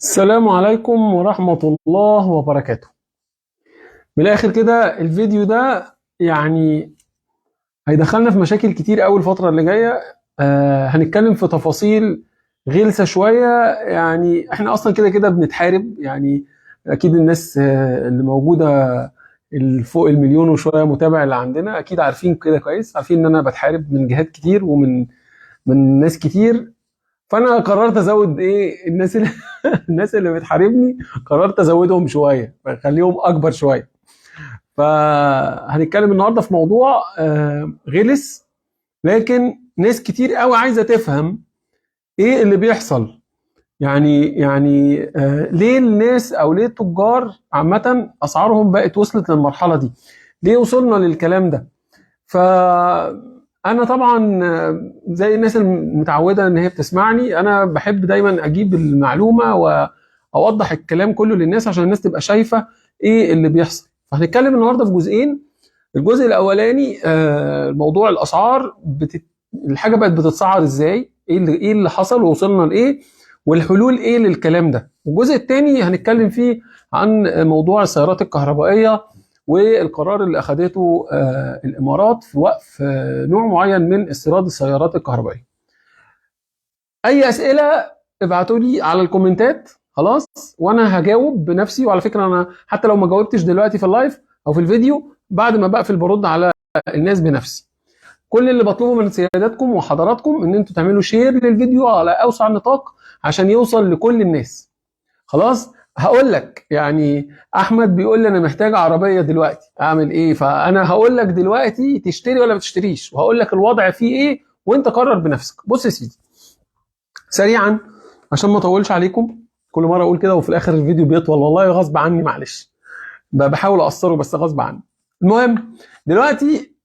السلام عليكم ورحمة الله وبركاته. من الآخر كده الفيديو ده يعني هيدخلنا في مشاكل كتير أوي الفترة اللي جاية. هنتكلم في تفاصيل غلسة شوية. يعني احنا أصلا كده كده بنتحارب، يعني أكيد الناس اللي موجودة فوق المليون وشوية متابع اللي عندنا أكيد عارفين كده كويس، عارفين إن أنا بتحارب من جهات كتير ومن ناس كتير. فانا قررت ازود الناس اللي الناس اللي بتحاربني، قررت ازودهم شويه اخليهم اكبر شويه. فهنتكلم النهارده في موضوع غلس، لكن ناس كتير قوي عايزه تفهم ايه اللي بيحصل. يعني ليه الناس او ليه التجار عامه اسعارهم بقت وصلت للمرحله دي؟ ليه وصلنا للكلام ده؟ فانا طبعا زي الناس المتعوده ان هي بتسمعني، انا بحب دايما اجيب المعلومه واوضح الكلام كله للناس عشان الناس تبقى شايفه ايه اللي بيحصل. فهنتكلم النهارده في جزئين. الجزء الاولاني موضوع الاسعار الحاجه بقت بتتسعر ازاي، ايه اللي حصل ووصلنا لايه، والحلول ايه للكلام ده. والجزء الثاني هنتكلم فيه عن موضوع السيارات الكهربائيه والقرار اللي اخذته الامارات في وقف نوع معين من استيراد السيارات الكهربائيه. اي اسئله ابعتوا لي على الكومنتات، خلاص، وانا هجاوب بنفسي. وعلى فكره انا حتى لو ما جاوبتش دلوقتي في اللايف او في الفيديو، بعد ما بقفل برد على الناس بنفسي. كل اللي بطلبه من سياداتكم وحضراتكم ان انتوا تعملوا شير للفيديو على اوسع نطاق عشان يوصل لكل الناس. خلاص، هقول لك يعني احمد بيقول لي انا محتاج عربيه دلوقتي، اعمل ايه؟ فانا هقول لك دلوقتي تشتري ولا ما تشتريش، وهقول لك الوضع فيه ايه وانت قرر بنفسك. بص يا سيدي، سريعا عشان ما اطولش عليكم، كل مره اقول كده وفي الاخر الفيديو بيطول، والله غصب عني، معلش، بحاول اقصره بس غصب عني. المهم، دلوقتي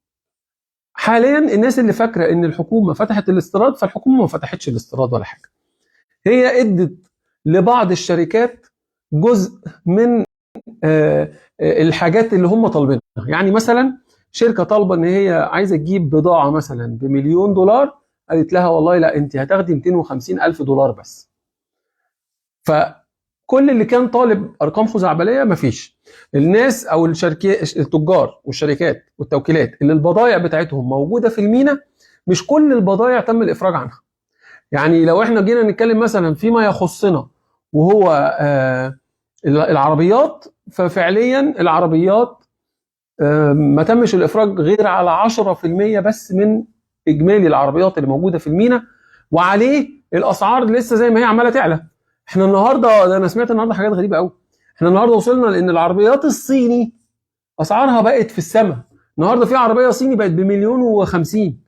حاليا الناس اللي فاكره ان الحكومه فتحت الاستيراد، فالحكومه ما فتحتش الاستيراد ولا حاجه. هي ادت لبعض الشركات جزء من الحاجات اللي هم طالبينها. يعني مثلا شركه طالبه ان هي عايزه تجيب بضاعه مثلا بمليون دولار، قالت لها والله لا، انت هتاخدي 250 الف دولار بس. فكل اللي كان طالب ارقام خزعبليه مفيش. الناس او الشركات، التجار والشركات والتوكيلات اللي البضائع بتاعتهم موجوده في المينا، مش كل البضائع تم الافراج عنها. يعني لو احنا جينا نتكلم مثلا فيما يخصنا وهو العربيات، ففعليا العربيات ما تمش الافراج غير على 10% بس من اجمالي العربيات اللي موجوده في المينا، وعليه الاسعار لسه زي ما هي عماله تعلى. احنا النهارده، ده انا سمعت النهارده حاجات غريبه قوي. احنا النهارده وصلنا لان العربيات الصيني اسعارها بقت في السماء. النهارده في عربيه صيني بقت بمليون وخمسين.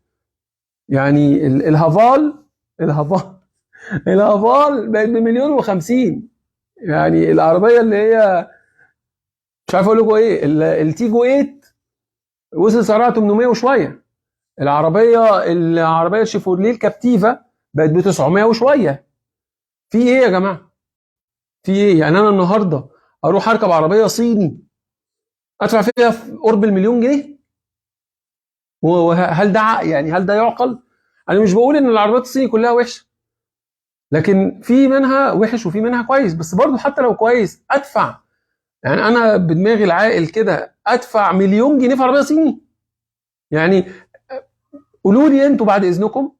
يعني الهافال الهافال بقت بمليون وخمسين. يعني العربيه اللي هي مش عارف اقول لكم ايه، التيجو 8 وصل سعرها 800 وشويه. العربيه الشيفورليه الكابتيفا بقت ب 900 وشويه. في ايه يا جماعه؟ في ايه؟ يعني انا النهارده اروح اركب عربيه صيني ادفع فيها قرب المليون جنيه؟ وهل ده يعني هل ده يعقل؟ انا مش بقول ان العربيات الصيني كلها وحشه، لكن في منها وحش وفي منها كويس. بس برضو حتى لو كويس ادفع، يعني انا بدماغي العاقل كده ادفع مليون جنيه في عربيه صيني؟ يعني قولوا لي انتوا بعد اذنكم،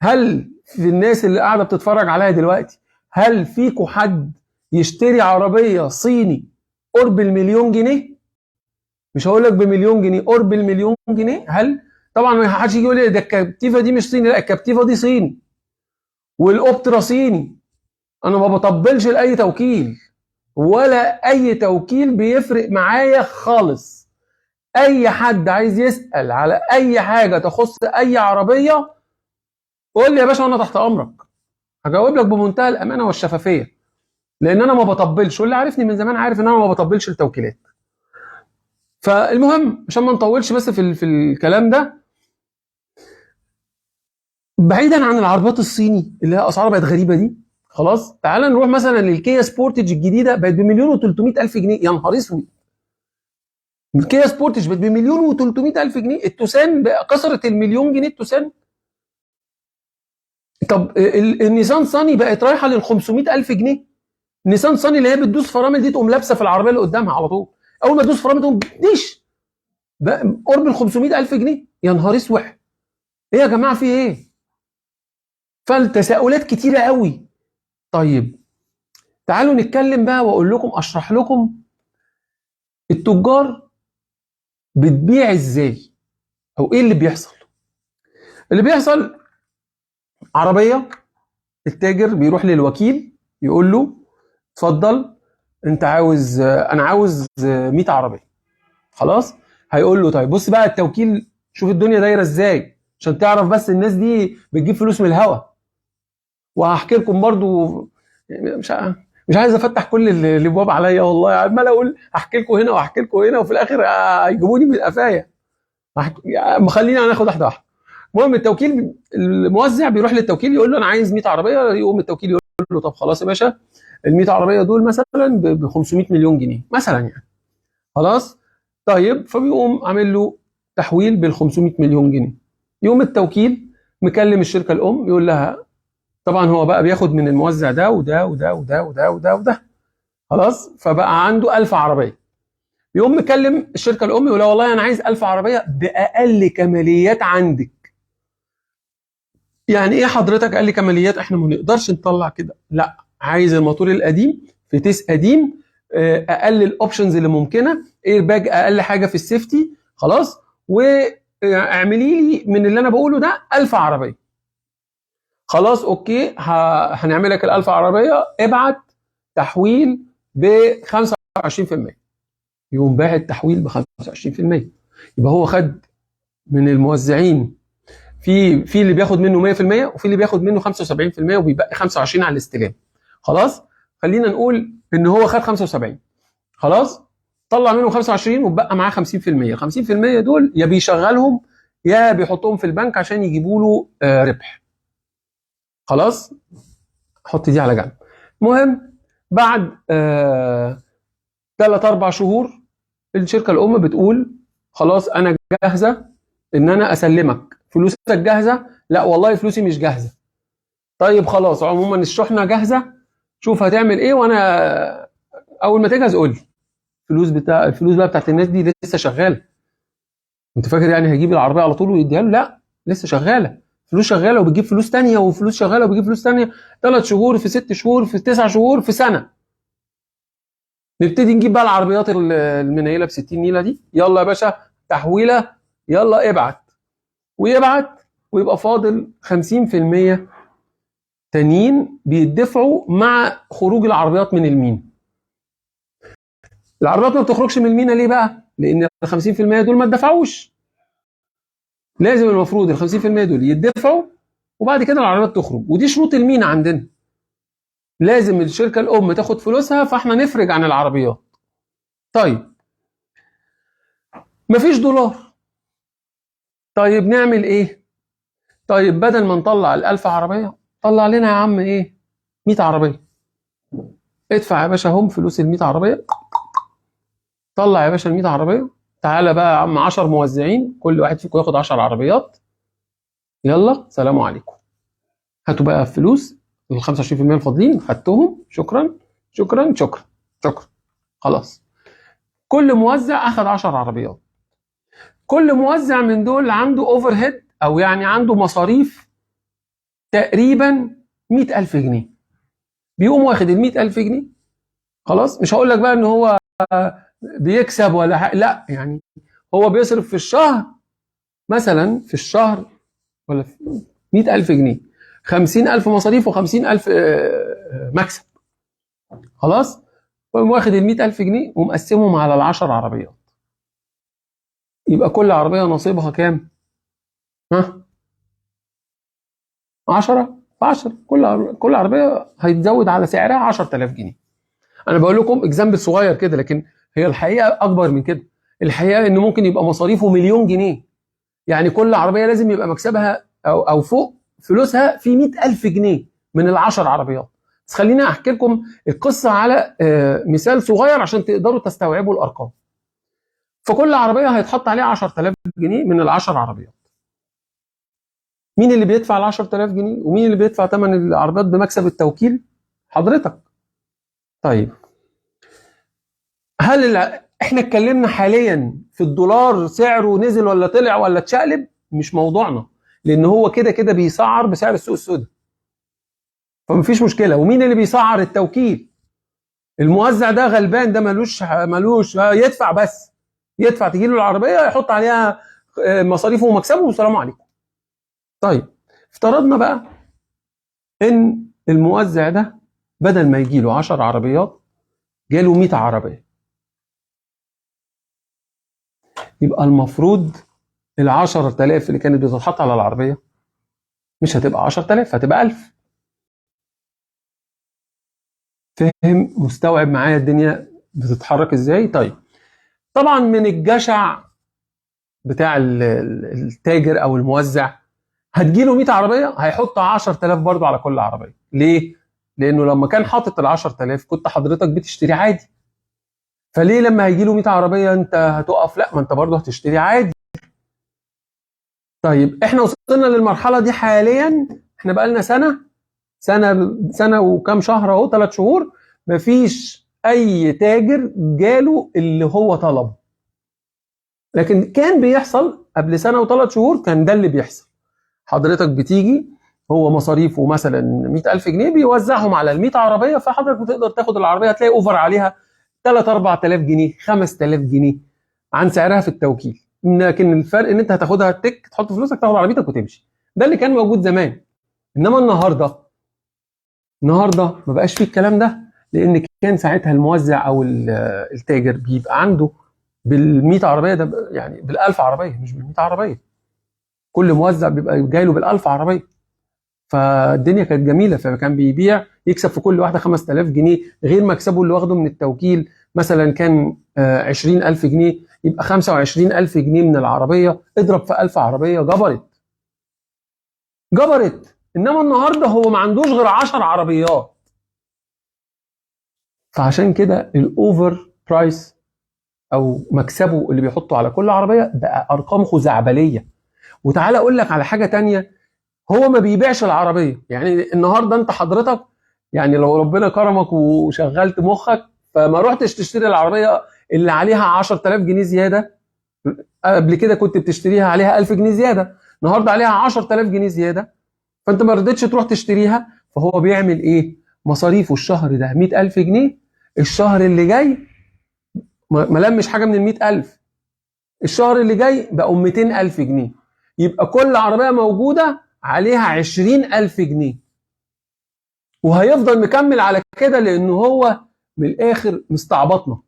هل في الناس اللي قاعده بتتفرج عليا دلوقتي، هل فيكم حد يشتري عربيه صيني قرب المليون جنيه؟ مش هقول لك بمليون جنيه، قرب المليون جنيه. هل طبعا ما حدش يجي يقول لي ده الكابتيفا دي مش صيني، لا الكابتيفا دي صيني والاوبترا صيني. انا ما بطبلش لاي توكيل، ولا اي توكيل بيفرق معايا خالص. اي حد عايز يسال على اي حاجه تخص اي عربيه قول لي يا باشا وانا تحت امرك، هجاوب لك بمنتهى الامانه والشفافيه، لان انا ما بطبلش، واللي عارفني من زمان عارف ان انا ما بطبلش التوكيلات. فالمهم عشان ما نطولش بس في الكلام ده، بعيدا عن العربيات الصيني اللي هي اسعارها بقت غريبه دي، خلاص تعال نروح مثلا للكيا سبورتج الجديده، بقت بمليون و300 الف جنيه. يا نهار اسود، الكيا سبورتج بقت بمليون و300 الف جنيه. التوسان بقى كسرت المليون جنيه التوسان. طب النيسان صاني بقت رايحه لل 500 الف جنيه. نيسان صاني اللي هي بتدوس فرامل دي تقوم لابسه في العربيه اللي قدامها على طول، اول ما تدوس فرامل تقوم ديش قرب ال 500,000 جنيه. يا نهار اسود، ايه يا جماعه في ايه؟ فالتساؤلات كتيره قوي. طيب تعالوا نتكلم بقى واقول لكم، اشرح لكم التجار بتبيع ازاي او ايه اللي بيحصل. اللي بيحصل عربيه، التاجر بيروح للوكيل يقول له اتفضل انت عاوز، انا عاوز 100 عربيه. خلاص، هيقول له طيب بص بقى التوكيل، شوف الدنيا دايره ازاي عشان تعرف بس الناس دي بتجيب فلوس من الهوا. وهحكي لكم برضو، مش مش عايز افتح كل الابواب عليا والله، عمال اقول هحكي لكم هنا وهحكي لكم هنا وفي الاخر هيجيبوني من قفايا. خلينا ناخد واحده واحده. المهم التوكيل، الموزع بيروح للتوكيل يقول له انا عايز 100 عربيه، يقوم التوكيل يقول له طب خلاص يا باشا، ال 100 عربيه دول مثلا ب 500 مليون جنيه مثلا يعني. خلاص طيب، فبيقوم عامل له تحويل بال 500 مليون جنيه. يقوم التوكيل مكلم الشركه الام يقول لها، طبعا هو بقى بياخد من الموزع ده وده وده وده وده وده وده. خلاص، فبقى عنده 1000 عربيه. يقوم مكلم الشركه الام يقول لها والله انا عايز 1000 عربيه باقل كماليات عندك. يعني ايه حضرتك اقل كماليات؟ احنا ما نقدرش نطلع كده، لا عايز الموتور القديم فتيس قديم، اقل الاوبشنز اللي ممكنه، اير باج اقل حاجه في السيفتي. خلاص، واعملي لي من اللي انا بقوله ده 1000 عربيه. خلاص اوكي، هنعمل لك ال 1000 عربيه، ابعت تحويل ب 25%. يقوم باعت التحويل ب 25%. يبقى هو خد من الموزعين، في اللي بياخد منه 100% وفي اللي بياخد منه 75% وبيبقى 25 على الاستلام. خلاص، خلينا نقول ان هو خد 75. خلاص، طلع منهم 25 وبقى معاه 50%. ال 50% دول يا بيشغلهم يا بيحطهم في البنك عشان يجيبوا له ربح. خلاص، حط دي على جنب. المهم بعد 3-4 شهور الشركه الام بتقول خلاص انا جاهزه ان انا اسلمك فلوسك جاهزه. لا والله فلوسي مش جاهزه. طيب خلاص، عموما الشحنه جاهزه، شوف هتعمل ايه وانا اول ما تجهز قول لي. الفلوس بقى بتاعت الناس دي لسه شغاله. انت فاكر يعني هيجيب العربيه على طول ويديها له؟ لا، لسه شغاله، فلوس شغاله وبتجيب فلوس ثانيه وفلوس شغاله وبتجيب فلوس ثانيه. 3 شهور، في 6 شهور، في 9 شهور، في سنه نبتدي نجيب بقى العربيات المنيله ب 60 نيله دي. يلا يا باشا تحويله، يلا ابعت. ويبعت ويبقى فاضل 50% تانيين بيدفعوا مع خروج العربيات من المينا. العربيات ما بتخرجش من المينا ليه بقى؟ لان ال 50% دول ما اتدفعوش. لازم المفروض ال 50% دول يدفعوا وبعد كده العربيات تخرج، ودي شروط المينا عندنا. لازم الشركه الام تاخد فلوسها فاحنا نفرج عن العربيات. طيب مفيش دولار، طيب نعمل ايه؟ طيب بدل ما نطلع ال 1000 عربيه، طلع لنا يا عم ايه؟ 100 عربيه. ادفع يا باشا هم فلوس ال 100 عربيه، طلع يا باشا ال 100 عربيه. تعالى بقى يا عم 10 موزعين، كل واحد فيكم ياخد 10 عربيات. يلا سلام عليكم، هاتوا بقى فلوس ال 25% الفاضلين، خدتهم، شكرا شكرا شكرا شكرا. خلاص، كل موزع اخذ 10 عربيات. كل موزع من دول عنده اوفر هيد او يعني عنده مصاريف تقريبا 100,000 جنيه. بيقوم واخد ال 100,000 جنيه. خلاص، مش هقول لك بقى ان هو بيكسب ولا لا، يعني هو بيصرف في الشهر مثلا، في الشهر ولا في 100,000 جنيه، 50,000 مصاريف و50,000 مكسب. خلاص، واخد ال 100,000 جنيه ومقسمهم على ال 10 عربيات. يبقى كل عربية نصيبها كام؟ ها؟ 10 في 10، كل عربية هيتزود على سعرها 10,000 جنيه. أنا بقول لكم اكزامبل صغير كده، لكن هي الحقيقة أكبر من كده. الحقيقة إن ممكن يبقى مصاريفه مليون جنيه. يعني كل عربية لازم يبقى مكسبها أو فوق فلوسها في 100,000 جنيه من ال10 عربيات. بس خليني أحكي لكم القصة على مثال صغير عشان تقدروا تستوعبوا الأرقام. فكل عربية هيتحط عليها 10,000 جنيه من ال10 عربيات. مين اللي بيدفع ال 10,000 جنيه ومين اللي بيدفع ثمن العربيات بمكسب التوكيل؟ حضرتك. طيب احنا اتكلمنا حاليا في الدولار سعره نزل ولا طلع ولا اتشقلب؟ مش موضوعنا، لان هو كده كده بيسعر بسعر السوق السوداء، فمفيش مشكله. ومين اللي بيسعر؟ التوكيل. الموزع ده غلبان، ده ملوش يدفع، بس يدفع تجي له العربيه يحط عليها مصاريفه ومكسبه والسلام عليكم. طيب افترضنا بقى ان الموزع ده بدل ما يجي له 10 عربيات جاله 100 عربيه، يبقى المفروض ال 10,000 اللي كانت بتتحط على العربيه مش هتبقى 10,000، هتبقى 1000. فاهم؟ مستوعب معايا الدنيا بتتحرك ازاي؟ طيب طبعا من الجشع بتاع التاجر او الموزع هتجيله 100 عربيه هيحط 10,000 برضه على كل عربيه. ليه؟ لانه لما كان حاطط ال 10,000 كنت حضرتك بتشتري عادي، فليه لما هيجيله 100 عربيه انت هتقف؟ لا، ما انت برضه هتشتري عادي. طيب احنا وصلنا للمرحله دي حاليا، احنا بقى لنا سنه وكام شهر اهو، 3 شهور مفيش اي تاجر جاله اللي هو طلبه. لكن كان بيحصل قبل سنه و3 شهور، كان ده اللي بيحصل. حضرتك بتيجي، هو مصاريفه مثلا 100,000 جنيه بيوزعهم على ال 100 عربيه، فحضرتك بتقدر تاخد العربيه هتلاقي اوفر عليها 3 4000 جنيه 5000 جنيه عن سعرها في التوكيل. لكن الفرق ان انت هتاخدها تك تحط فلوسك تاخد عربيتك وتمشي. ده اللي كان موجود زمان. انما النهارده ما بقاش فيه الكلام ده، لان كان ساعتها الموزع او التاجر بيبقى عنده بال 100 عربيه ده، يعني بال 1000 عربيه مش بال 100 عربيه. كل موزع بيبقى جاي له بال 1000 عربيه. فالدنيا كانت جميله، فكان بيبيع يكسب في كل واحده 5000 جنيه، غير مكسبه اللي واخده من التوكيل مثلا كان 20,000 جنيه، يبقى 25,000 جنيه من العربيه، اضرب في 1000 عربيه، جبرت. انما النهارده هو ما عندوش غير 10 عربيات. فعشان كده الاوفر برايس او مكسبه اللي بيحطه على كل عربيه بقى ارقام خزعبليه. وتعالى اقول لك على حاجه تانية، هو ما بيبيعش العربيه. يعني النهارده انت حضرتك، يعني لو ربنا كرمك وشغلت مخك فما رحتش تشتري العربيه اللي عليها 10,000 جنيه زياده، قبل كده كنت بتشتريها عليها 1000 جنيه زياده، النهارده عليها 10,000 جنيه زياده، فانت ما رضيتش تروح تشتريها. فهو بيعمل ايه؟ مصاريفه الشهر ده 100,000 جنيه، الشهر اللي جاي ما لمش حاجه من ال 100,000، الشهر اللي جاي بقوا 200,000 جنيه، يبقى كل عربيه موجوده عليها 20,000 جنيه. وهيفضل مكمل على كده لانه هو من الاخر مستعبطنا.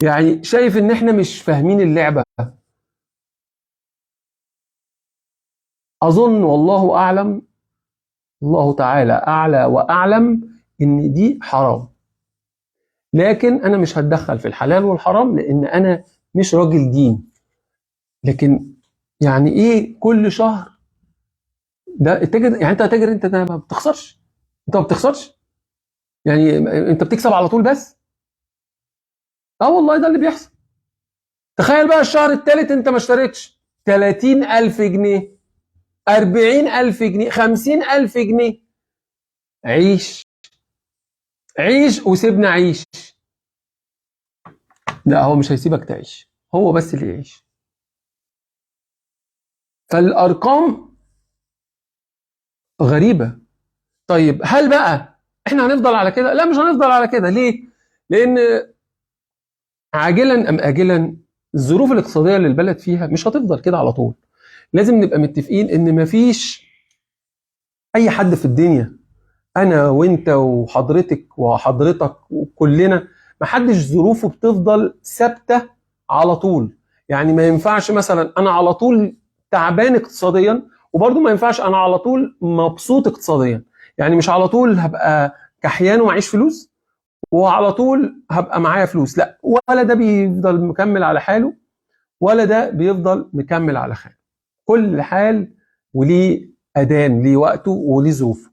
يعني شايف ان احنا مش فاهمين اللعبه. اظن والله اعلم، الله تعالى اعلى واعلم ان دي حرام. لكن انا مش هتدخل في الحلال والحرام لان انا مش راجل دين. لكن يعني ايه كل شهر ده التاجر؟ يعني انت تاجر، انت ما بتخسرش، انت ما بتخسرش، يعني انت بتكسب على طول بس. اه والله ده اللي بيحصل. تخيل بقى الشهر الثالث انت ما اشتريتش، 30,000 جنيه، 40,000 جنيه، 50,000 جنيه. عيش وسيبنا عيش. لا هو مش هيسيبك تعيش، هو بس اللي يعيش. فالارقام غريبه. طيب هل بقى احنا هنفضل على كده؟ لا مش هنفضل على كده. ليه؟ لان عاجلا ام اجلا الظروف الاقتصاديه اللي البلد فيها مش هتفضل كده على طول. لازم نبقى متفقين ان مفيش اي حد في الدنيا، انا وانت وحضرتك وحضرتك وكلنا، محدش ظروفه بتفضل ثابته على طول. يعني ما ينفعش مثلا انا على طول تعبان اقتصاديا، وبرضه ما ينفعش انا على طول مبسوط اقتصاديا. يعني مش على طول هبقى كحيان ومعيش فلوس وعلى طول هبقى معايا فلوس، لا، ولا ده بيفضل مكمل على حاله ولا ده بيفضل مكمل على حاله. كل حال وليه اذان، ليه وقته وليه ظروفه.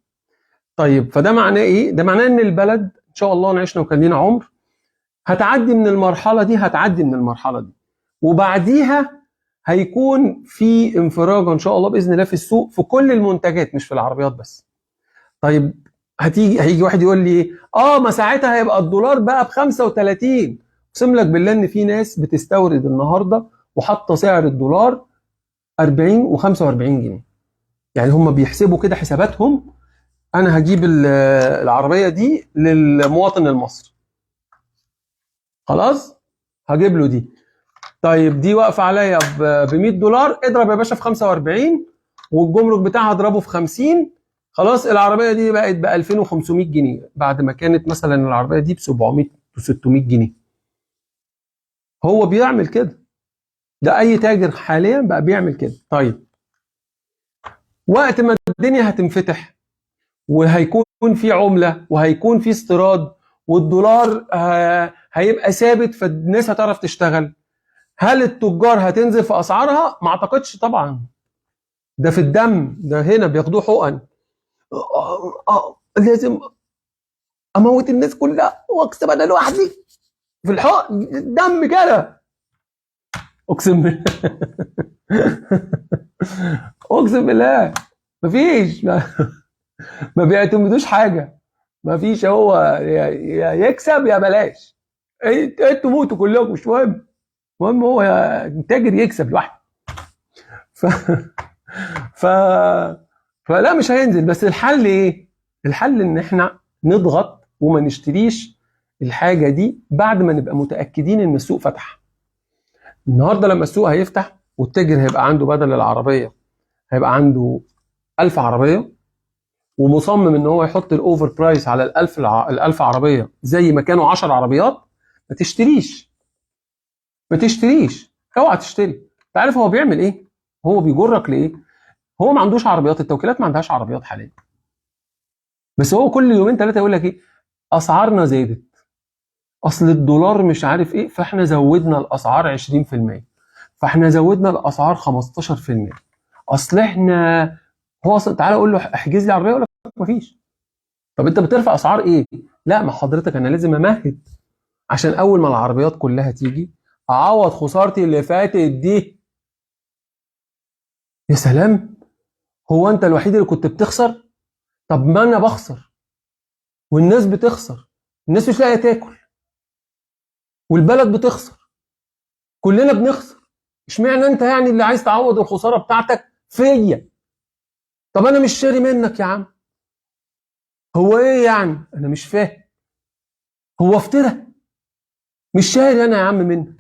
طيب فده معناه ايه؟ ده معناه ان البلد ان شاء الله نعيشنا وكان لينا عمر هتعدي من المرحله دي، وبعديها هيكون في انفراجه ان شاء الله باذن الله في السوق في كل المنتجات مش في العربيات بس. طيب هيجي واحد يقول لي ايه؟ ما ساعتها هيبقى الدولار بقى ب 35. اقسم لك بالله ان في ناس بتستورد النهارده وحاطه سعر الدولار 40 و45 جنيه. يعني هم بيحسبوا كده حساباتهم، انا هجيب العربيه دي للمواطن المصري، خلاص هجيب له دي. طيب دي واقفه عليا ب 100 دولار، اضرب يا باشا في 45 والجمرك بتاعها اضربه في 50، خلاص العربيه دي بقت ب 2500 جنيه بعد ما كانت مثلا العربيه دي ب 700 و 600 جنيه. هو بيعمل كده، ده اي تاجر حاليا بقى بيعمل كده. طيب وقت ما الدنيا هتنفتح وهيكون في عمله وهيكون في استيراد والدولار هيبقى ثابت، فالناس هتعرف تشتغل، هل التجار هتنزل في اسعارها؟ ما اعتقدش طبعا. ده في الدم، ده هنا بياخدوه حقن. لازم اموت الناس كلها واكسب انا لوحدي في الحقن دم كده. اقسم بالله اقسم بالله مفيش ما بيعتمدوش حاجه، مفيش. هو يا يكسب يا بلاش، انتوا موتوا كلكم مش مهم، المهم هو التاجر يكسب لوحده. ف... ف... فلا مش هينزل. بس الحل ايه؟ الحل ان احنا نضغط وما نشتريش الحاجه دي بعد ما نبقى متاكدين ان السوق فتح. النهارده لما السوق هيفتح والتاجر هيبقى عنده بدل العربيه هيبقى عنده 1000 عربيه ومصمم ان هو يحط الاوفر برايس على ال1000 عربيه زي ما كانوا 10 عربيات، ما تشتريش، ما تشتريش، اوعى تشتري. انت عارف هو بيعمل ايه؟ هو بيجرك لايه؟ هو ما عندوش عربيات، التوكيلات ما عندهاش عربيات حاليا، بس هو كل يومين ثلاثه يقول لك ايه؟ اسعارنا زادت، اصل الدولار مش عارف ايه، فاحنا زودنا الاسعار 20%، فاحنا زودنا الاسعار 15%، اصل احنا. هو اصلا تعالى اقول له احجز لي عربيه يقول لك مفيش. طب انت بترفع اسعار ايه؟ لا ما حضرتك انا لازم امهد عشان اول ما العربيات كلها تيجي اعوض خسارتي اللي فاتت دي. يا سلام، هو انت الوحيد اللي كنت بتخسر؟ طب ما انا بخسر والناس بتخسر، الناس مش لاقيه تاكل والبلد بتخسر، كلنا بنخسر، اشمعنى انت يعني اللي عايز تعوض الخساره بتاعتك فيا؟ طب انا مش شاري منك يا عم، هو ايه يعني؟ انا مش فاهم، هو افترى؟ مش شاري انا يا عم منك،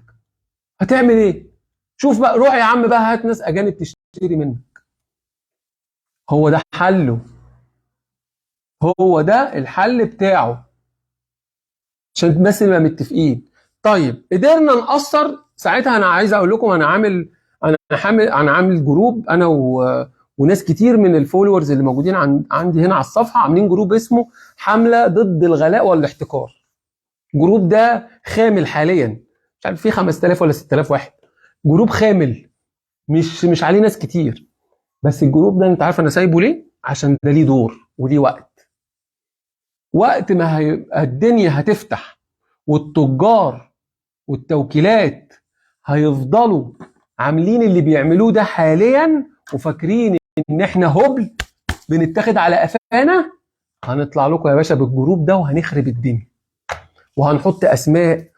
هتعمل ايه؟ شوف بقى، روح يا عم بقى هات ناس اجانب تشتري منك. هو ده حله، هو ده الحل بتاعه عشان بس نبقى متفقين. طيب قدرنا نقصر ساعتها. انا عايز اقول لكم انا عامل جروب انا وناس كتير من الفولورز اللي موجودين عندي هنا على الصفحه، عاملين جروب اسمه حمله ضد الغلاء والاحتكار. الجروب ده خامل حاليا، مش عارف فيه 5000 ولا 6000 واحد، جروب خامل، مش عليه ناس كتير. بس الجروب ده انت عارف انا سايبه ليه؟ عشان ده ليه دور وليه وقت. وقت ما هيبقى الدنيا هتفتح والتجار والتوكيلات هيفضلوا عاملين اللي بيعملوه ده حاليا وفاكرين ان احنا هبل بنتاخد على قفانا، هنطلع لكم يا باشا بالجروب ده وهنخرب الدنيا، وهنحط اسماء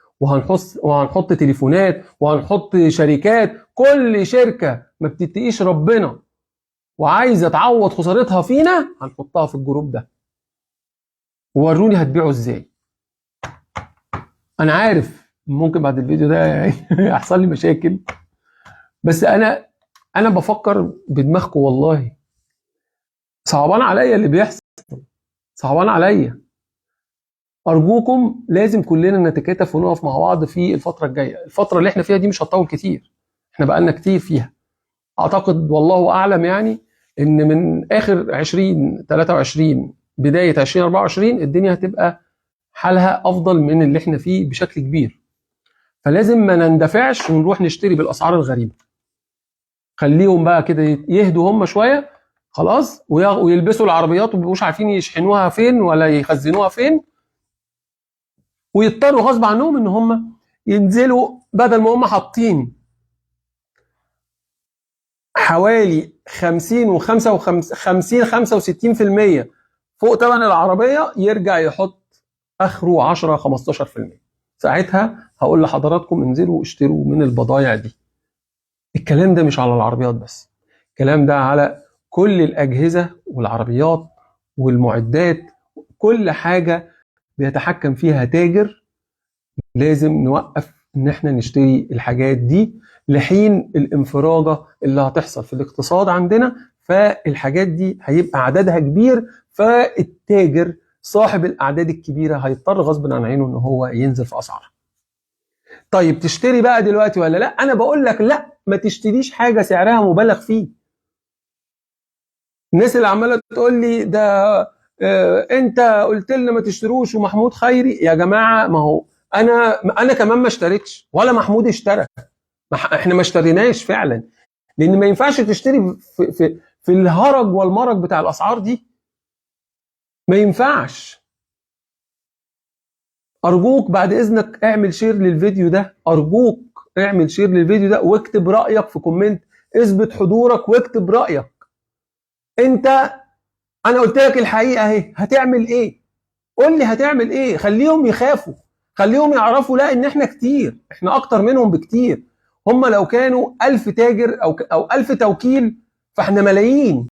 وهنحط تليفونات وهنحط شركات. كل شركه ما بتتقيش ربنا وعايزه تعوض خسارتها فينا هنحطها في الجروب ده، ووروني هتبيعوا ازاي. انا عارف ممكن بعد الفيديو ده يحصل لي مشاكل، بس انا بفكر بدماغكم والله. صعبان عليا اللي بيحصل، صعبان عليا. ارجوكم لازم كلنا نتكاتف ونقف مع بعض في الفتره الجايه. الفتره اللي احنا فيها دي مش هتطول كتير، احنا بقالنا كتير فيها. اعتقد والله اعلم يعني ان من اخر 2023 بدايه 2024 الدنيا هتبقى حالها افضل من اللي احنا فيه بشكل كبير. فلازم ما نندفعش ونروح نشتري بالاسعار الغريبه. خليهم بقى كده يهدوا هم شويه، خلاص، ويلبسوا العربيات ومبيبقوش عارفين يشحنوها فين ولا يخزنوها فين، ويضطروا غصب عنهم ان هم ينزلوا بدل ما هم حاطين حوالي 50 و55 65% فوق ثمن العربيه يرجع يحط اخره 10 15%. ساعتها هقول لحضراتكم انزلوا اشتروا من البضائع دي. الكلام ده مش على العربيات بس، الكلام ده على كل الاجهزه والعربيات والمعدات، كل حاجه بيتحكم فيها تاجر. لازم نوقف ان احنا نشتري الحاجات دي لحين الانفراجه اللي هتحصل في الاقتصاد عندنا، فالحاجات دي هيبقى عددها كبير، فالتاجر صاحب الاعداد الكبيره هيضطر غصب عن عينه ان هو ينزل في اسعارها. طيب تشتري بقى دلوقتي ولا لا؟ انا بقول لك لا، ما تشتريش حاجه سعرها مبالغ فيه. الناس اللي عماله تقول لي ده انت قلت لنا ما تشتروش ومحمود خيري، يا جماعه ما هو انا كمان ما اشتريتش ولا محمود اشترى. احنا ما اشتريناش فعلا، لان ما ينفعش تشتري في الهرج والمرج بتاع الاسعار دي، ما ينفعش. ارجوك بعد اذنك اعمل شير للفيديو ده، ارجوك اعمل شير للفيديو ده واكتب رايك في كومنت، اثبت حضورك واكتب رايك. انا قلت لك الحقيقه اهي، هتعمل ايه؟ قول لي هتعمل ايه؟ خليهم يخافوا، خليهم يعرفوا لا ان احنا كتير، احنا اكتر منهم بكتير. هم لو كانوا 1000 تاجر او 1000 توكيل فاحنا ملايين،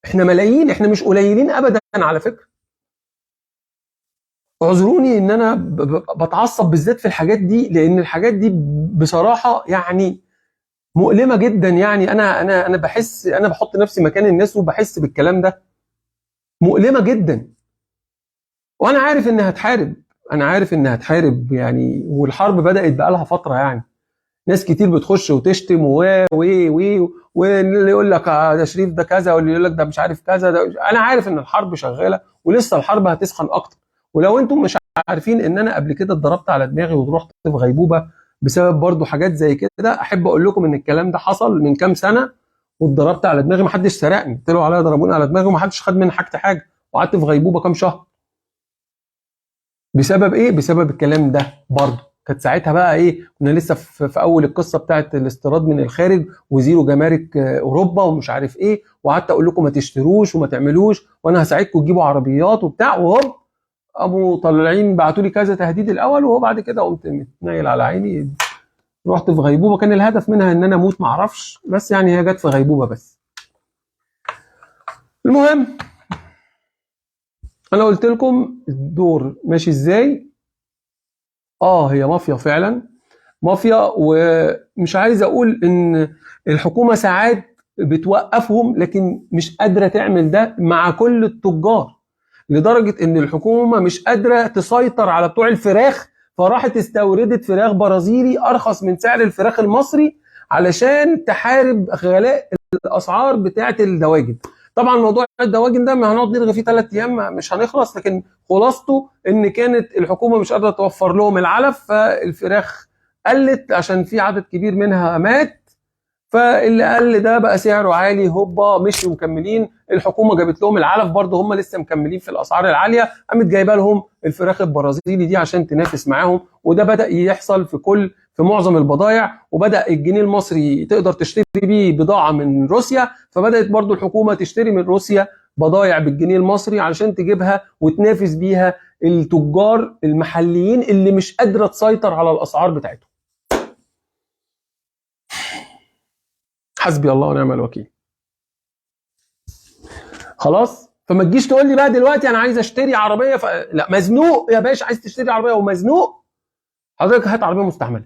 احنا ملايين، احنا مش قليلين ابدا على فكره. اعذروني ان انا بتعصب بالذات في الحاجات دي، لان الحاجات دي بصراحه يعني مؤلمه جدا. يعني انا بحس، انا بحط نفسي مكان الناس وبحس بالكلام ده، مؤلمه جدا. وانا عارف انها هتحارب، انا عارف انها هتحارب يعني، والحرب بدات بقالها فتره يعني. ناس كتير بتخش وتشتم واللي يقول لك ده شريف ده كذا، واللي يقول لك ده مش عارف كذا ده. انا عارف ان الحرب شغاله ولسه الحرب هتسخن اكتر. ولو انتم مش عارفين ان انا قبل كده اتضربت على دماغي ورحت في غيبوبه بسبب برضو حاجات زي كده، احب اقول لكم ان الكلام ده حصل من كام سنه واتضربت على دماغي، ما حدش سرقني، طلعوا عليا ضربوني على دماغي وما حدش خد مني حاجه، وقعدت في غيبوبه كام شهر. بسبب ايه؟ بسبب الكلام ده برضه. كانت ساعتها بقى ايه، كنا لسه في اول القصه بتاعت الاستيراد من الخارج وزيرو جمارك اوروبا ومش عارف ايه، وقعدت اقول لكم ما تشتروش وما تعملوش وانا هساعدكم تجيبوا عربيات وبتاع، وهم قاموا طالعين بعتوا لي كذا تهديد الاول، وهو بعد كده قمت متنيل على عيني، رحت في غيبوبه. كان الهدف منها ان انا اموت ما اعرفش، بس يعني هي جت في غيبوبه بس. المهم انا قلت لكم الدور ماشي ازاي. هي مافيا فعلا، مافيا. ومش عايز اقول ان الحكومه ساعات بتوقفهم، لكن مش قادره تعمل ده مع كل التجار، لدرجه ان الحكومه مش قادره تسيطر على بتوع الفراخ، فراحت استوردت فراخ برازيلي ارخص من سعر الفراخ المصري علشان تحارب غلاء الاسعار بتاعه الدواجن. طبعا موضوع الدواجن ده ما هنقعد نرغي فيه 3 ايام مش هنخلص، لكن خلاصته ان كانت الحكومه مش قادره توفر لهم العلف، فالفراخ قلت عشان في عدد كبير منها مات، فاللي قل ده بقى سعره عالي، هوبا مشوا مكملين. الحكومه جابت لهم العلف برضه، هم لسه مكملين في الاسعار العاليه، قامت جايبه لهم الفراخ البرازيلي دي عشان تنافس معاهم. وده بدا يحصل في معظم البضائع، وبدا الجنيه المصري تقدر تشتري بيه بضاعه من روسيا، فبدات برضه الحكومه تشتري من روسيا بضائع بالجنيه المصري علشان تجيبها وتنافس بيها التجار المحليين اللي مش قادره تسيطر على الاسعار بتاعتهم. حسبي الله ونعم الوكيل. خلاص، فما تجيش تقول لي بقى دلوقتي انا عايز اشتري عربيه لا، مزنوق يا باشا، عايز تشتري عربيه ومزنوق، حضرتك هات عربيه مستعمله،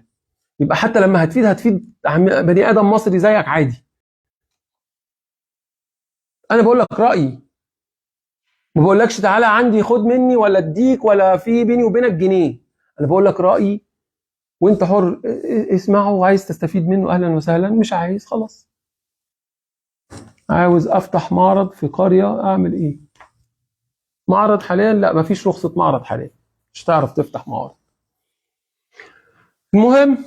يبقى حتى لما هتفيد بني ادم مصري زيك عادي. انا بقول لك رايي، ما بقولكش تعالى عندي خد مني ولا اديك ولا في بيني وبينك جنيه. انا بقول لك رايي وانت حر، اسمعه، وعايز تستفيد منه اهلا وسهلا، مش عايز خلاص. عاوز افتح معرض في قريه، اعمل ايه؟ معرض حاليا لا، مفيش رخصه معرض حاليا، مش هتعرف تفتح معرض. المهم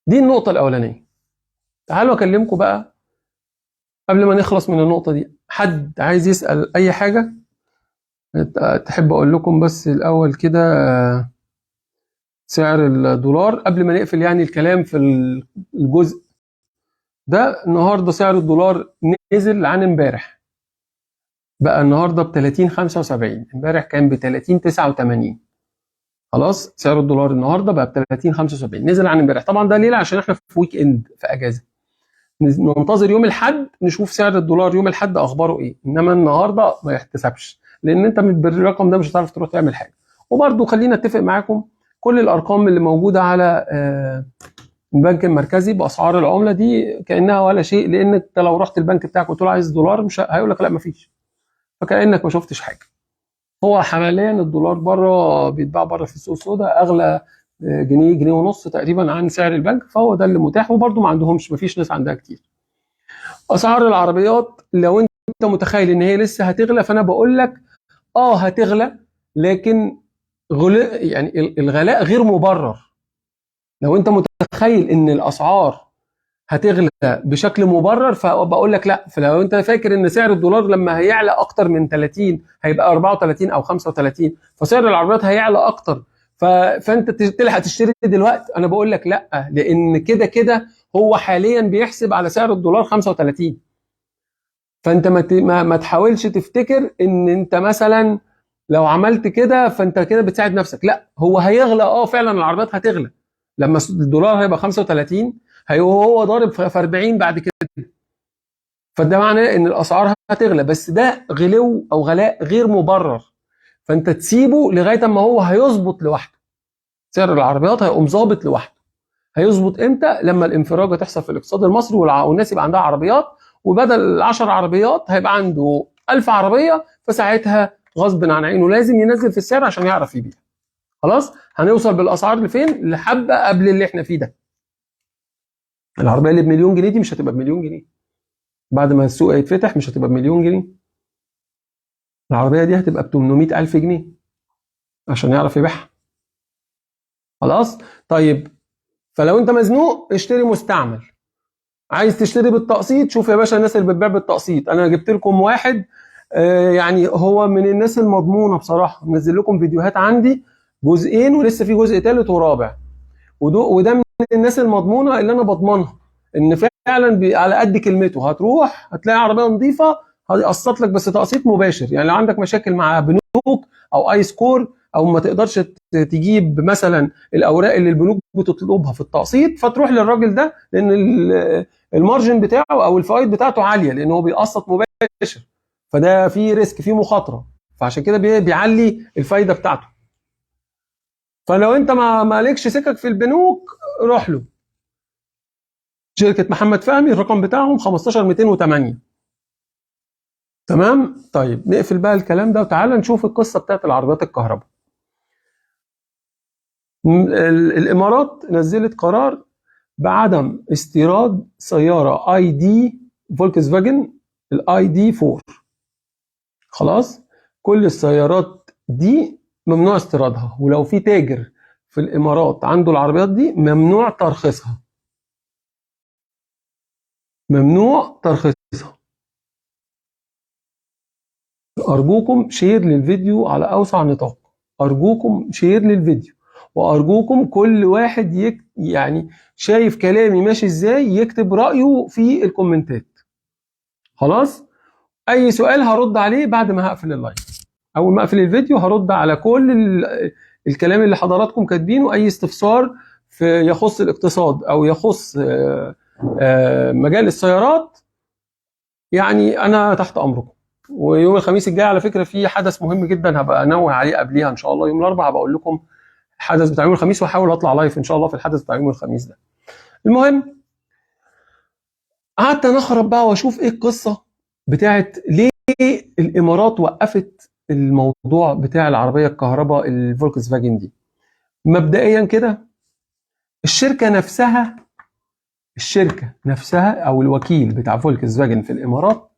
دي النقطه الاولانيه. تعالوا اكلمكم بقى قبل ما نخلص من النقطه دي. حد عايز يسال اي حاجه؟ تحب اقول لكم بس الاول كده سعر الدولار قبل ما نقفل يعني الكلام في الجزء ده. النهارده سعر الدولار نزل عن امبارح، بقى النهارده ب 30.75، امبارح كان ب 30.89. خلاص سعر الدولار النهارده بقى ب 30.75، نزل عن امبارح. طبعا ده ليه؟ عشان احنا في ويك اند، في اجازه. ننتظر يوم الاحد نشوف سعر الدولار يوم الاحد اخباره ايه، انما النهارده ما يحتسبش، لان انت بالرقم ده مش هتعرف تروح تعمل حاجه. وبرده خلينا اتفق معاكم، كل الارقام اللي موجوده على البنك المركزي باسعار العمله دي كانها ولا شيء، لان انت لو رحت البنك بتاعك وقلت له عايز دولار مش هيقول لك لا مفيش، فكانك ما شفتش حاجه. هو حاليا الدولار بره بيتباع بره في السوق السوداء اغلى جنيه، جنيه ونص تقريبا عن سعر البنك، فهو ده اللي متاح. وبرده ما عندهمش، ما فيش ناس عندها كتير. اسعار العربيات لو انت متخيل ان هي لسه هتغلى، فانا بقول لك هتغلى، لكن يعني الغلاء غير مبرر. لو انت متخيل ان الاسعار هتغلى بشكل مبرر فبقول لك لا. فلو انت فاكر ان سعر الدولار لما هيعلى اكتر من 30 هيبقى 34 او 35، فسعر العربيات هيعلى اكتر، فانت تلحق تشتري دلوقتي، انا بقول لك لا، لان كده كده هو حاليا بيحسب على سعر الدولار 35. فانت ما تحاولش تفتكر ان انت مثلا لو عملت كده فانت كده بتساعد نفسك، لا، هو هيغلى. فعلا العربيات هتغلى لما الدولار هيبقى 35، هو ضارب في 40 بعد كده، فده معناه ان الاسعار هتغلى، بس ده غلو او غلاء غير مبرر. فانت تسيبه لغايه اما هو هيظبط لوحده، سعر العربيات هيقوم ظابط لوحده. هيظبط امتى؟ لما الانفراجه تحصل في الاقتصاد المصري والناس يبقى عندها عربيات، وبدل 10 عربيات هيبقى عنده 1000 عربيه، فساعتها غصب عن عينه لازم ينزل في السعر عشان يعرف يبيع. خلاص هنوصل بالاسعار لفين؟ لحبه قبل اللي احنا فيه ده. العربيه اللي بمليون جنيه دي مش هتبقى بمليون جنيه، بعد ما السوق يتفتح مش هتبقى بمليون جنيه، العربيه دي هتبقى ب 800,000 جنيه عشان يعرف يبيعها. خلاص طيب، فلو انت مزنوق اشتري مستعمل. عايز تشتري بالتقسيط، شوف يا باشا الناس اللي بتبيع بالتقسيط. انا جبت لكم واحد يعني هو من الناس المضمونه بصراحه، منزل لكم فيديوهات عندي جزئين ولسه في جزء ثالث ورابع، وده من الناس المضمونه اللي انا بضمنها ان فعلا على قد كلمته. هتروح هتلاقي عربيه نظيفه هيقسط لك، بس تقسيط مباشر. يعني لو عندك مشاكل مع بنوك او اي سكور، او ما تقدرش تجيب مثلا الاوراق اللي البنوك بتطلبها في التقسيط، فتروح للراجل ده، لان المارجن بتاعه او الفوائد بتاعته عاليه، لان هو بيقسط مباشر، فده فيه ريسك، فيه مخاطره، فعشان كده بيعلي الفايده بتاعته. فلو انت ما مالكش سكك في البنوك روح له. شركه محمد فهمي الرقم بتاعهم 15208. تمام. طيب نقفل بقى الكلام ده وتعالى نشوف القصه بتاعت العربيات الكهرباء. الامارات نزلت قرار بعدم استيراد سياره اي دي فولكس فاجن الاي دي 4. خلاص كل السيارات دي ممنوع استيرادها، ولو في تاجر في الامارات عنده العربيات دي ممنوع ترخيصها، ممنوع ترخيصها. ارجوكم شير للفيديو على اوسع نطاق، ارجوكم شير للفيديو، وارجوكم كل واحد يعني شايف كلامي ماشي ازاي يكتب رايه في الكومنتات. خلاص اي سؤال هرد عليه بعد ما هقفل اللايف، اول ما اقفل الفيديو هرد على كل الكلام اللي حضراتكم كاتبينه. اي استفسار يخص الاقتصاد او يخص مجال السيارات، يعني انا تحت امركم. ويوم الخميس الجاي على فكره في حدث مهم جدا هبقى انوه عليه قبليها ان شاء الله. يوم الاربعاء هبقى اقول لكم الحدث بتاع يوم الخميس، واحاول اطلع لايف ان شاء الله في الحدث بتاع يوم الخميس ده. المهم قعدت نخرب بقى واشوف ايه القصه بتاعت ليه الامارات وقفت الموضوع بتاع العربيه الكهرباء الفولكس فاجن دي. مبدئيا كده الشركه نفسها او الوكيل بتاع فولكس فاجن في الامارات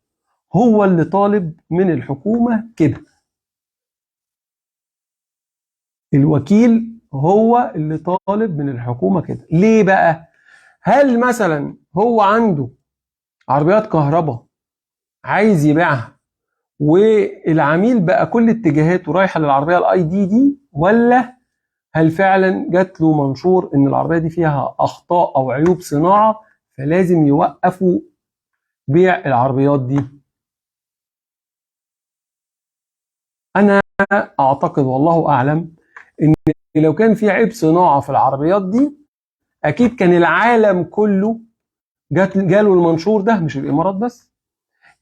هو اللي طالب من الحكومه كده. الوكيل هو اللي طالب من الحكومه كده. ليه بقى؟ هل مثلا هو عنده عربيات كهرباء عايز يبيعها والعميل بقى كل اتجاهاته رايحه للعربيه الاي دي، ولا هل فعلا جات له منشور ان العربيه دي فيها اخطاء او عيوب صناعه فلازم يوقفوا بيع العربيات دي؟ انا اعتقد والله اعلم ان لو كان في عيب صناعه في العربيات دي اكيد كان العالم كله جاله المنشور ده، مش الامارات بس.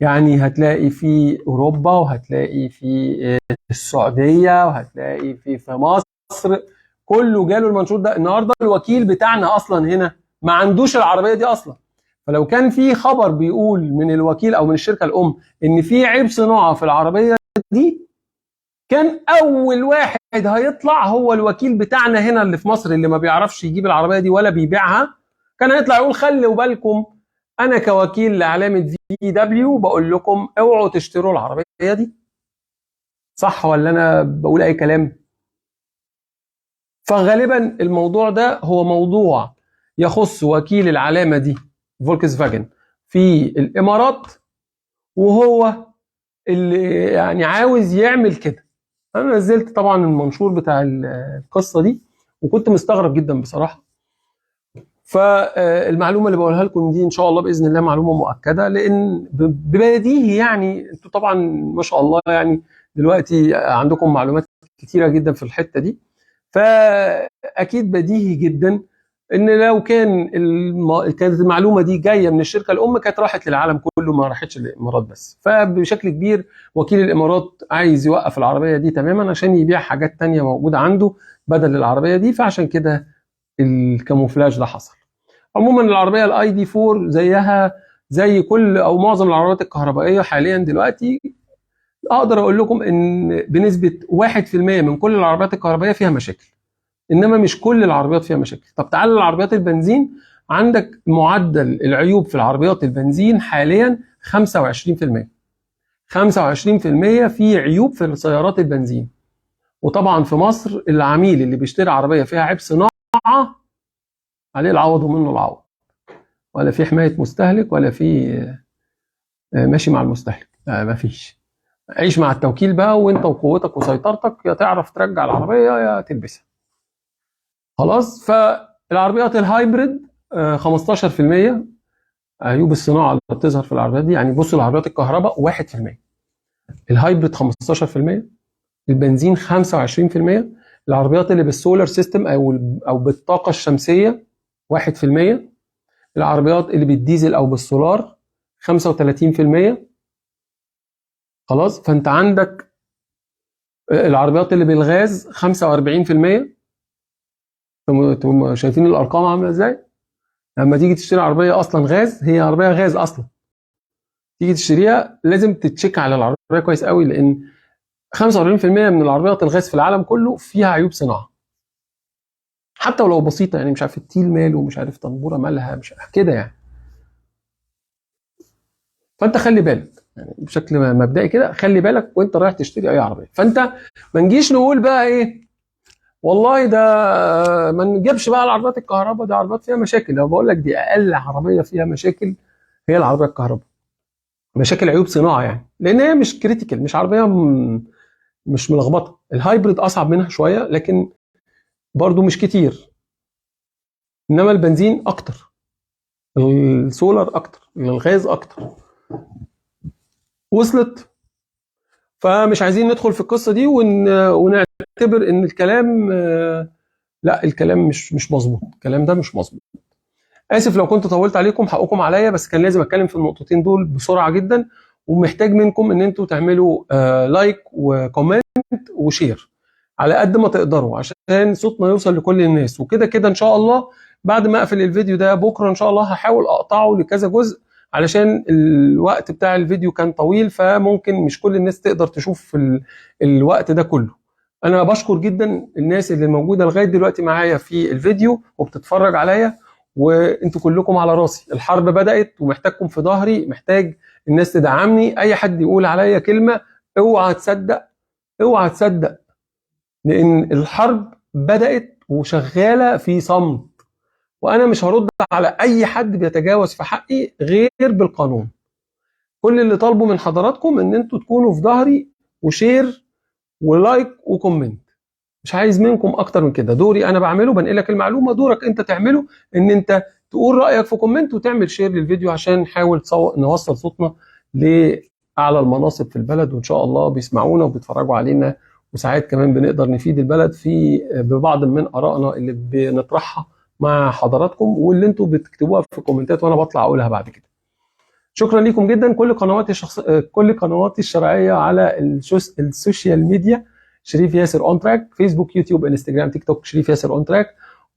يعني هتلاقي في اوروبا، وهتلاقي في السعوديه، وهتلاقي في مصر، كله جاله المنشور ده. النهارده الوكيل بتاعنا اصلا هنا ما عندوش العربيه دي اصلا. فلو كان في خبر بيقول من الوكيل او من الشركه الام ان في عيب صناعه في العربيه دي، كان اول واحد هيطلع هو الوكيل بتاعنا هنا اللي في مصر، اللي ما بيعرفش يجيب العربيه دي ولا بيبيعها. كان هيطلع يقول خلوا بالكم، انا كوكيل لعلامه في دبليو بقول لكم اوعوا تشتروا العربيه دي. صح ولا انا بقول اي كلام؟ فغالبا الموضوع ده هو موضوع يخص وكيل العلامه دي فولكس فاجن في الامارات، وهو اللي يعني عاوز يعمل كده. انا نزلت طبعا المنشور بتاع القصه دي وكنت مستغرب جدا بصراحه. فالمعلومه اللي بقولها لكم دي ان شاء الله باذن الله معلومه مؤكده، لان ببديهي يعني انتوا طبعا ما شاء الله يعني دلوقتي عندكم معلومات كتيره جدا في الحته دي. فاكيد بديهي جدا ان لو كانت المعلومه دي جايه من الشركه الام كانت راحت للعالم كله، ما راحتش للامارات بس. فبشكل كبير وكيل الامارات عايز يوقف العربيه دي تماما عشان يبيع حاجات تانية موجوده عنده بدل العربيه دي، فعشان كده الكاموفلاج ده حصل. عموما العربيه الاي دي 4 زيها زي كل او معظم العربيات الكهربائيه حاليا دلوقتي. اقدر اقول لكم ان بنسبه 1% من كل العربيات الكهربائيه فيها مشاكل، انما مش كل العربيات فيها مشاكل. طب تعال للعربيات البنزين، عندك معدل العيوب في العربيات البنزين حاليا 25%. 25% في عيوب في السيارات البنزين. وطبعا في مصر العميل اللي بيشتري عربيه فيها عيب صناعه عليه العوض ومنه العوض، ولا في حمايه مستهلك ولا في ماشي مع المستهلك، ما فيش. عيش مع التوكيل بقى، وانت وقوتك وسيطرتك يا تعرف ترجع العربيه يا تلبسها. خلاص. فالعربيات الهايبريد 15% عيوب الصناعه اللي بتظهر في العربيات دي. يعني بصوا العربيات الكهرباء 1%، الهايبريد 15%، البنزين 25%، العربيات اللي بالسولار سيستم او بالطاقه الشمسيه 1%، العربيات اللي بالديزل او بالسولار 35%. خلاص. فانت عندك العربيات اللي بالغاز 45%. انتم شايفين الارقام عامله ازاي؟ لما تيجي تشتري عربيه اصلا غاز، هي عربيه غاز اصلا، تيجي تشتريها لازم تتشيك على العربيه كويس قوي، لان 45% من العربيات الغاز في العالم كله فيها عيوب صناعه، حتى ولو بسيطه. يعني مش عارف التيل ماله، مش عارف طنبوره مالها، مش عارف كده يعني. فانت خلي بالك، يعني بشكل مبدئي كده خلي بالك وانت رايح تشتري اي عربيه. فانت ما نجيش نقول بقى ايه والله ده ما نجيبش بقى العربيات الكهرباء، ده عربيات فيها مشاكل. لو بقول لك دي اقل عربيه فيها مشاكل هي العربيه الكهرباء، مشاكل عيوب صناعه يعني، لان هي مش كريتيكال، مش عربيه مش ملخبطه. الهايبريد اصعب منها شويه لكن برضو مش كتير، انما البنزين اكتر، السولار اكتر، الغاز اكتر. وصلت؟ فمش عايزين ندخل في القصه دي ونعتبر ان الكلام لا، الكلام مش مظبوط، الكلام ده مش مظبوط. اسف لو كنت طولت عليكم، حقكم عليا، بس كان لازم اتكلم في النقطتين دول بسرعه جدا. ومحتاج منكم ان انتوا تعملوا لايك وكومنت وشير على قد ما تقدروا عشان صوتنا يوصل لكل الناس. وكده كده ان شاء الله بعد ما اقفل الفيديو ده بكره ان شاء الله هحاول اقطعه لكذا جزء، علشان الوقت بتاع الفيديو كان طويل، فممكن مش كل الناس تقدر تشوف في الوقت ده كله. انا بشكر جدا الناس اللي موجوده لغايه دلوقتي معايا في الفيديو وبتتفرج عليا، وانتوا كلكم على راسي. الحرب بدأت ومحتاجكم في ظهري، محتاج الناس تدعمني. اي حد يقول عليا كلمة اوعى تصدق، اوعى تصدق، لان الحرب بدأت وشغالة في صمت، وانا مش هرد على اي حد بيتجاوز في حقي غير بالقانون. كل اللي طالبه من حضراتكم ان انتوا تكونوا في ظهري وشير ولايك وكومنت. مش عايز منكم اكتر من كده. دوري انا بعمله، بنقلك المعلومه، دورك انت تعمله ان انت تقول رايك في كومنت وتعمل شير للفيديو عشان نحاول نوصل صوتنا اعلى المناصب في البلد، وان شاء الله بيسمعونا وبيتفرجوا علينا، وساعات كمان بنقدر نفيد البلد ببعض من ارائنا اللي بنطرحها مع حضراتكم، واللي انتم بتكتبوها في الكومنتات وانا بطلع اقولها بعد كده. شكرا لكم جدا. كل قنواتي الشرعيه على السوشيال ميديا شريف ياسر اون تراك، فيسبوك، يوتيوب، انستجرام، تيك توك، شريف ياسر اون تراك.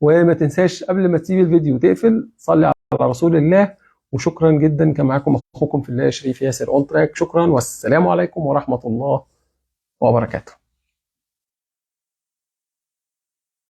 وما تنساش قبل ما تسيب الفيديو تقفل صلي على رسول الله. وشكرا جدا، كان معاكم اخوكم في الله شريف ياسر اون تراك. شكرا والسلام عليكم ورحمه الله وبركاته.